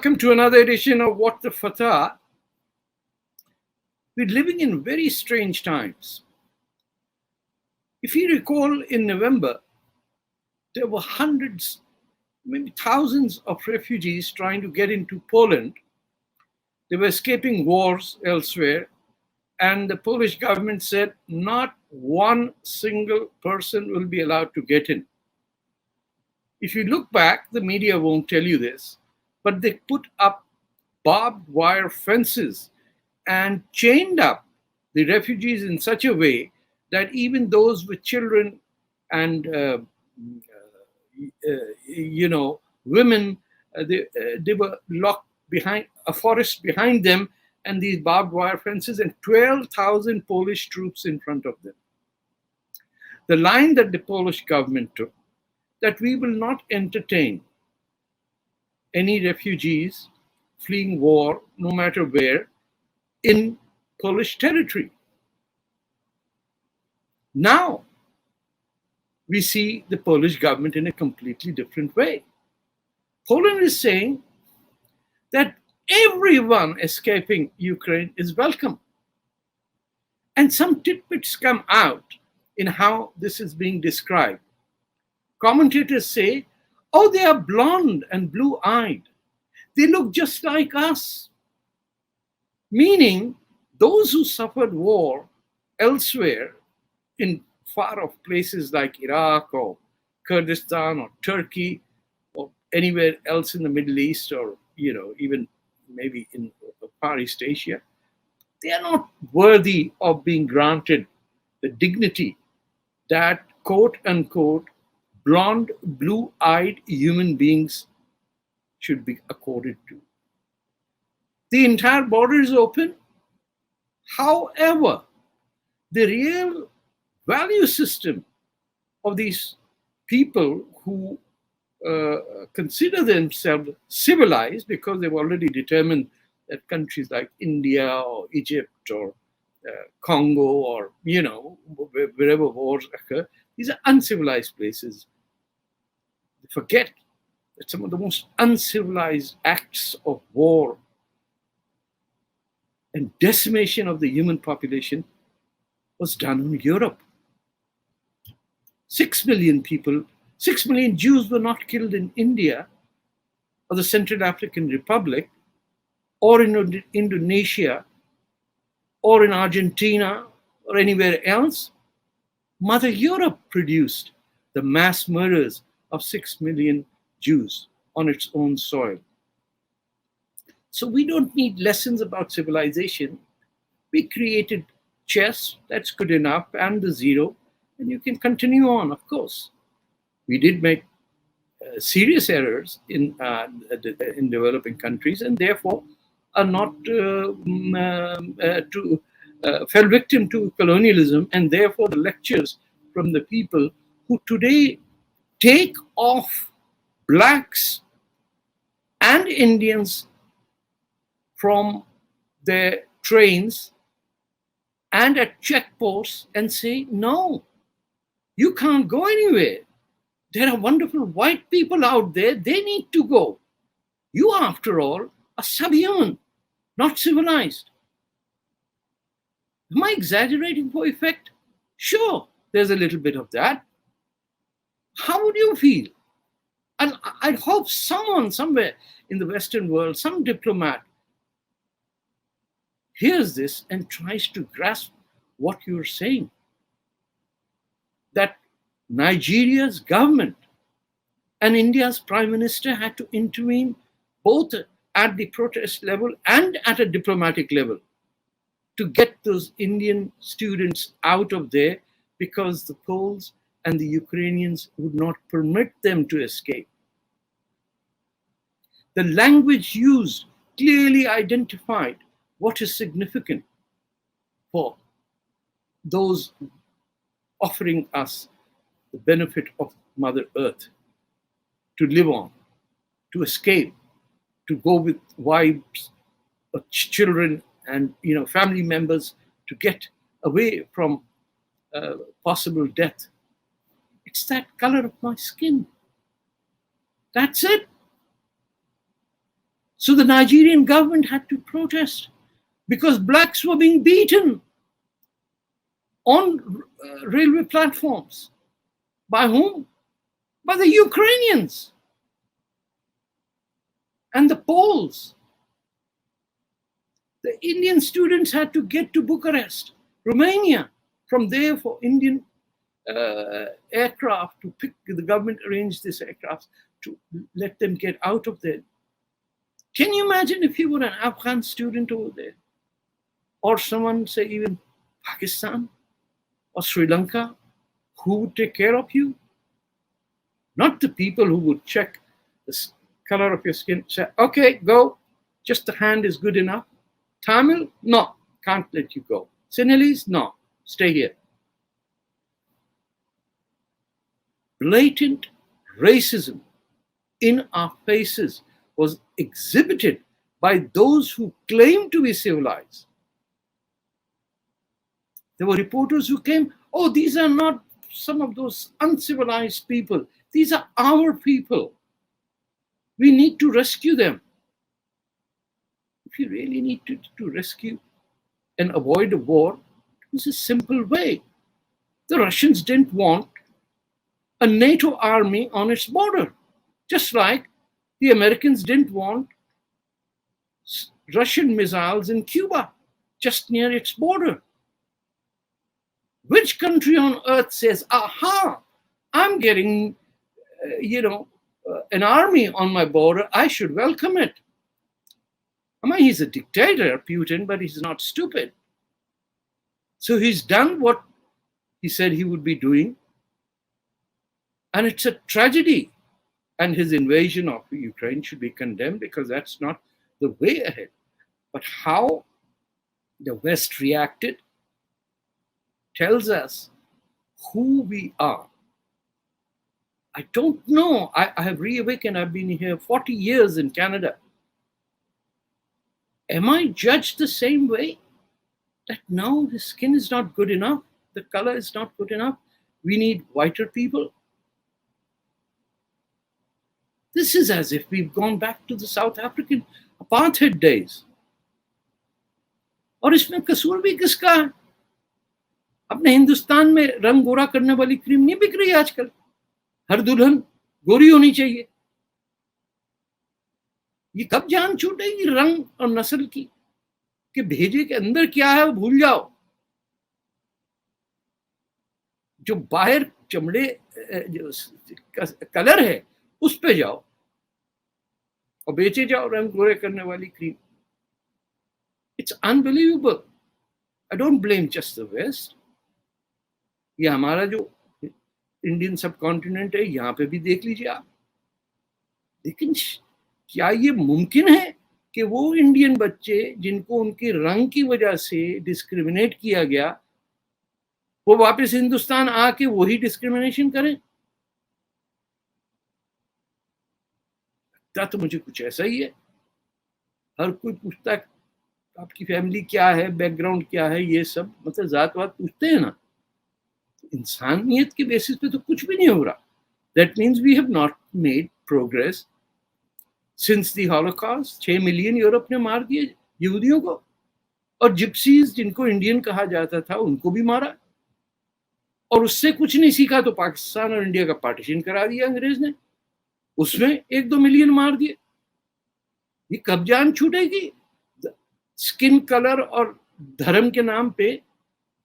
Welcome to another edition of What the Fatah. We're living in very strange times. If you recall, in November, there were hundreds, maybe thousands of refugees trying to get into Poland. They were escaping wars elsewhere, and the Polish government said not one single person will be allowed to get in. If you look back, the media won't tell you this, but they put up barbed wire fences and chained up the refugees in such a way that even those with children and women, they were locked behind a forest behind them, and these barbed wire fences, and 12,000 Polish troops in front of them. The line that the Polish government took, that we will not entertain any refugees fleeing war, no matter where, in Polish territory. Now, we see the Polish government in a completely different way. Poland is saying that everyone escaping Ukraine is welcome. And some tidbits come out in how this is being described. Commentators say, oh, they are blonde and blue-eyed. They look just like us. Meaning, those who suffered war elsewhere in far-off places like Iraq or Kurdistan or Turkey or anywhere else in the Middle East, or even maybe in Far East Asia, they are not worthy of being granted the dignity that, quote unquote, blonde, blue-eyed human beings should be accorded to. The entire border is open. However, the real value system of these people who consider themselves civilized, because they've already determined that countries like India or Egypt or Congo or, wherever wars occur, these are uncivilized places. They forget that some of the most uncivilized acts of war and decimation of the human population was done in Europe. 6 million people, 6 million Jews were not killed in India or the Central African Republic or in Indonesia or in Argentina or anywhere else. Mother Europe produced the mass murders of 6 million Jews on its own soil. So we don't need lessons about civilization. We created chess, that's good enough, and the zero, and you can continue on, of course. We did make serious errors in developing countries, and therefore are not fell victim to colonialism, and therefore the lectures from the people who today take off blacks and Indians from their trains and at checkposts and say, no, you can't go anywhere. There are wonderful white people out there. They need to go. You, after all, are subhuman, not civilized. Am I exaggerating for effect? Sure, there's a little bit of that. How would you feel? And I'd hope someone somewhere in the Western world, some diplomat, hears this and tries to grasp what you're saying. That Nigeria's government and India's prime minister had to intervene both at the protest level and at a diplomatic level to get those Indian students out of there, because the Poles and the Ukrainians would not permit them to escape. The language used clearly identified what is significant for those offering us the benefit of Mother Earth, to live on, to escape, to go with wives, children, and family members, to get away from possible death. It's that color of my skin. That's it. So the Nigerian government had to protest because blacks were being beaten on railway platforms. By whom? By the Ukrainians and the Poles. The Indian students had to get to Bucharest, Romania, from there for Indian aircraft to pick. The government arranged this aircraft to let them get out of there. Can you imagine if you were an Afghan student over there? Or someone, say, even Pakistan or Sri Lanka, who would take care of you? Not the people who would check the color of your skin, say, okay, go, just the hand is good enough. Tamil, no, can't let you go. Sinhalese, no, stay here. Blatant racism in our faces was exhibited by those who claimed to be civilized. There were reporters who came, oh, these are not some of those uncivilized people. These are our people. We need to rescue them. If you really need to rescue and avoid a war, it was a simple way. The Russians didn't want a NATO army on its border, just like the Americans didn't want Russian missiles in Cuba, just near its border. Which country on earth says, aha, I'm getting, an army on my border, I should welcome it? I mean, he's a dictator, Putin, but he's not stupid. So he's done what he said he would be doing. And it's a tragedy. And his invasion of Ukraine should be condemned because that's not the way ahead. But how the West reacted tells us who we are. I don't know. I have reawakened. I've been here 40 years in Canada. Am I judged the same way? That no, the skin is not good enough. The color is not good enough. We need whiter people. This is as if we've gone back to the South African apartheid days. और इसमें कसूर भी किसका है? अपने हिंदुस्तान में रंग गोरा करने वाली क्रीम नहीं बिक रही आजकल. हर दुल्हन गोरी होनी चाहिए. ये कब जान छूटेगी रंग और नस्ल की कि भेजे के अंदर क्या है वो भूल जाओ. जो बाहर चमड़े जो कलर है उस पे जाओ और बेचे जाओ रंग गोरे करने वाली cream. It's unbelievable. I don't blame just the West. ये हमारा जो इंडियन सब कॉन्टिनेंट है यहाँ पे भी देख लीजिए आप. लेकिन क्या ये मुमकिन है कि वो इंडियन बच्चे जिनको उनके रंग की वजह से डिस्क्रिमिनेट किया गया वो वापस हिंदुस्तान आके वही डिस्क्रिमिनेशन करें? लगता तो मुझे कुछ ऐसा ही है. हर कोई पूछता है आपकी फैमिली क्या है, बैकग्राउंड क्या है, ये सब मतलब जात वात पूछते हैं ना. इंसानियत के बेसिस पे तो कुछ भी नहीं हो रहा. That means we have not made progress since the Holocaust. 6 million Europe ने मार दिए यहूदियों को और जिप्सीज जिनको इंडियन कहा जाता था उनको भी मारा. और उससे कुछ नहीं सीखा तो पाकिस्तान और इंडिया का पार्टीशन करा दिया अंग्रेज ने. उसमें 1-2 मिलियन मार दिए. ये कब जान छूटेगी? स्किन कलर और धर्म के नाम पे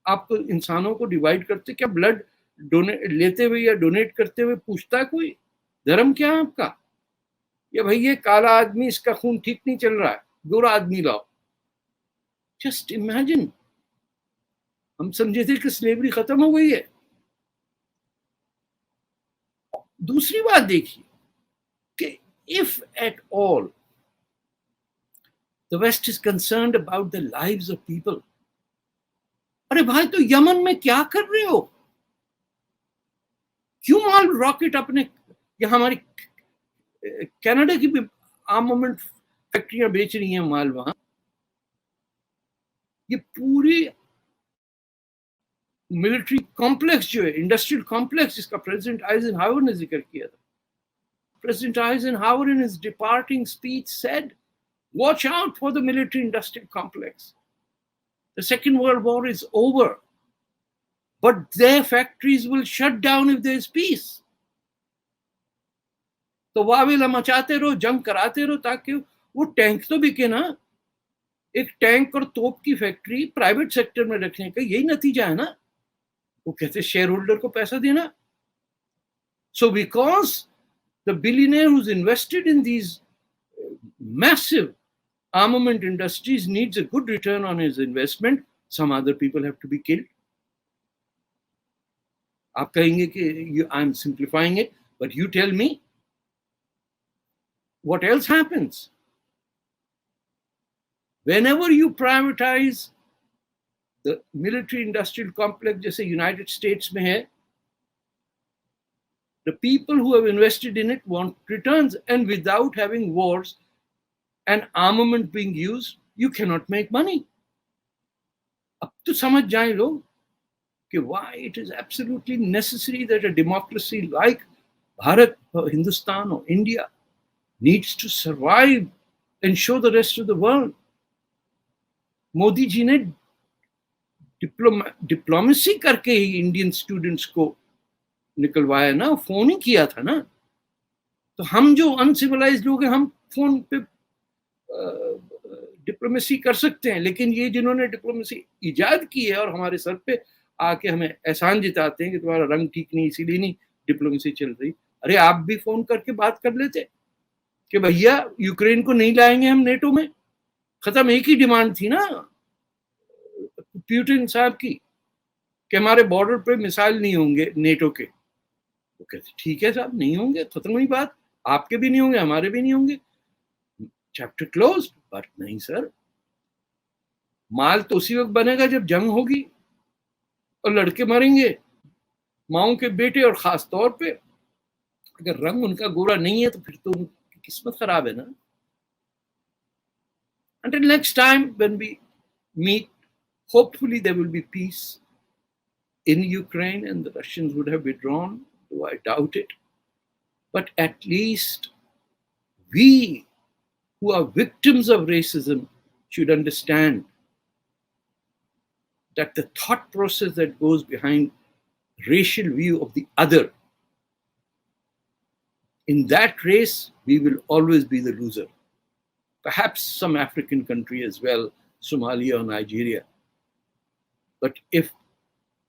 आप तो इंसानों को डिवाइड करते. क्या ब्लड डोनेट लेते हुए या डोनेट करते हुए पूछता है कोई धर्म क्या है आपका? या भाई ये काला आदमी इसका खून ठीक नहीं चल रहा है, गोरा आदमी लाओ. Just imagine. हम समझे थे कि स्लेवरी खत्म हो गई है. दूसरी बात देखिए कि if at all the West is concerned about the lives of people. अरे भाई तो यमन में क्या कर रहे हो? क्यों माल रॉकेट अपने यहाँ हमारी कनाडा की भी आर्मामेंट फैक्ट्रियां बेच रही हैं माल वहां. ये पूरी मिलिट्री कॉम्प्लेक्स जो है, इंडस्ट्रियल कॉम्प्लेक्स जिसका प्रेसिडेंट आइजनहावर ने जिक्र किया था. President Eisenhower in his departing speech said Watch out for the military-industrial complex. The Second World War is over, but their factories will shut down if there is peace. तो वावेला मचाते रहो, जंग कराते रहो, ताकि वो टैंक तो बिके ना. एक टैंक और तोप की फैक्ट्री प्राइवेट सेक्टर में रखने का यही नतीजा है ना. वो कहते शेयर होल्डर को पैसा देना. So because the billionaire who's invested in these massive armament industries needs a good return on his investment, some other people have to be killed. आप कहेंगे कि I'm simplifying it, but you tell me, what else happens? Whenever you privatize the military-industrial complex, जैसे United States में है, the people who have invested in it want returns, and without having wars and armament being used, you cannot make money. अब तो समझ जाए लोग कि why it is absolutely necessary that a democracy like Bharat or Hindustan or India needs to survive and show the rest of the world. Modi ji ने diplomacy करके ही Indian students को निकलवाया ना, फोन ही किया था ना. तो हम जो अनसिविलाइज्ड लोग हैं, हम फोन पे डिप्लोमेसी कर सकते हैं, लेकिन ये जिन्होंने डिप्लोमेसी इजाद की है और हमारे सर पे आके हमें एहसान जिताते हैं कि तुम्हारा रंग ठीक नहीं, इसीलिए नहीं डिप्लोमेसी चल रही. अरे आप भी फोन करके बात कर लेते कि भैया यूक्रेन को नहीं लाएंगे हम नेटो में. खत्म. एक ही डिमांड थी ना पुतिन साहब की कि हमारे बॉर्डर पे मिसाइल नहीं होंगे नेटो के. वो कहते ठीक है साहब, नहीं होंगे, खत्म हुई बात. आपके भी नहीं होंगे, हमारे भी नहीं होंगे, चैप्टर क्लोज्ड. बट नहीं सर, माल तो उसी वक्त बनेगा जब जंग होगी और लड़के मरेंगे, माओ के बेटे. और खास तौर पे अगर रंग उनका गोरा नहीं है तो फिर तो उनकी किस्मत खराब है ना. Until next time when we meet, hopefully there will be peace in Ukraine and the Russians would have withdrawn, though I doubt it. But at least we who are victims of racism should understand that the thought process that goes behind racial view of the other, in that race, we will always be the loser. Perhaps some African country as well, Somalia or Nigeria. But if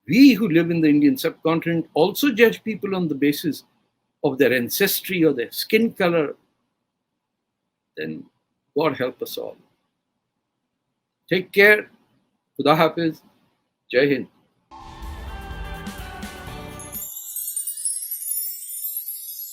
we who live in the Indian subcontinent also judge people on the basis of their ancestry or their skin color, then God help us all. Take care. Khuda Hafiz. Jai Hind.